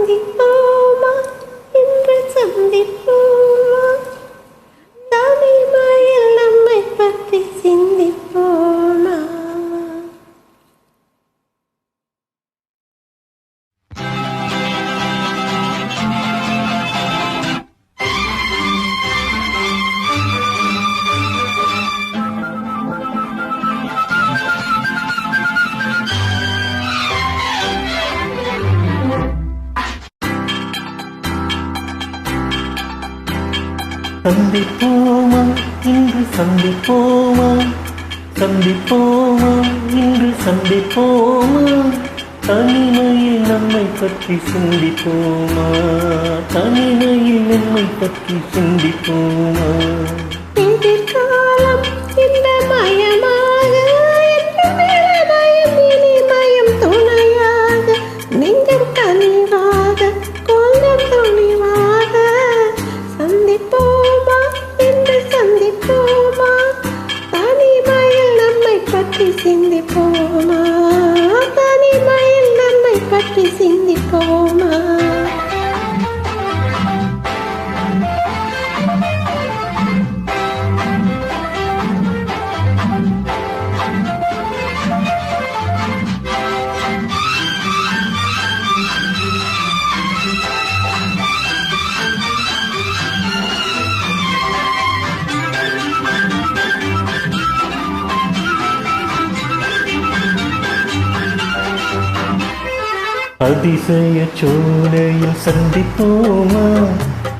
சந்திப்போமா இன்று சந்திப்போமா தனிமையில் நம்மை பற்றி சிந்திப்போமா. சந்திப்போமா இன்று சந்திப்போமா சந்திப்போமா இன்று சந்திப்போமா தனிமையில் நம்மை பற்றி சிந்திப்போமா தனிமையில் நம்மை பற்றி சிந்திப்போமா. எதிர்காலம் இந்த மயமாக இனிமயம் துணையாக நெஞ்சம் கனிவாக கொஞ்சம் துணிவாக சந்திப்போமா என்று சந்திப்போமா தனிமையில் நம்மை பற்றி சிந்திப்போமா தனிமையில் நம்மை பற்றி சிந்திப்போமா. அதிசய சோலையில் சந்திப்போமா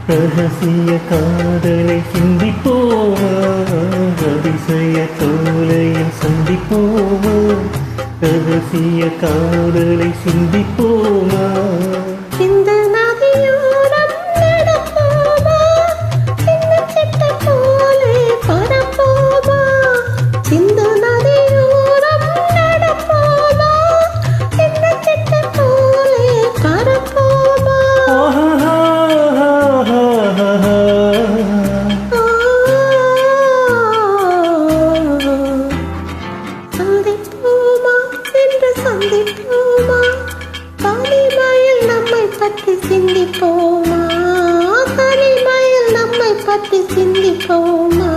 ரகசிய காதலை சிந்திப்போமா அதிசய சோலையில் சந்திப்போமா ரகசிய காதலை சிந்திப்போமா. இந்த நதியோரம் நடப்போமா சின்ன சிட்டு போலே பரப்போமா இந்த நதியோரம் நடப்போமா சின்ன சிட்டு போலே பரப்போமா. சந்திப்போமா என்று சந்திப்போமா தனிமையில் நம்மை பற்றி சிந்திப்போமா தனிமையில் நம்மை பற்றி சிந்திப்போமா.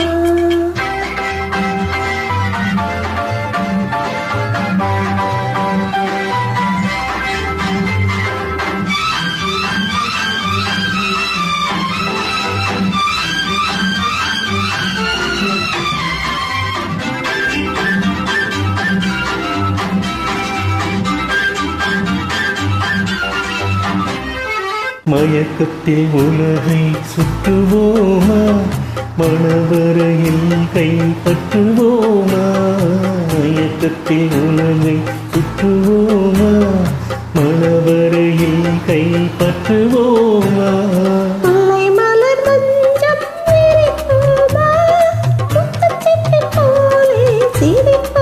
மயக்கத்தில் உலகை சுற்றுவோமா மணவரையில் கைப்பற்றுவோமா மயக்கத்தில் உலகை சுற்றுவோமா மணவரையில் கைப்பற்றுவோமா. மலர் மஞ்சம் விரிப்போமா முத்துச்சிட்டு போலே சிரிப்போமா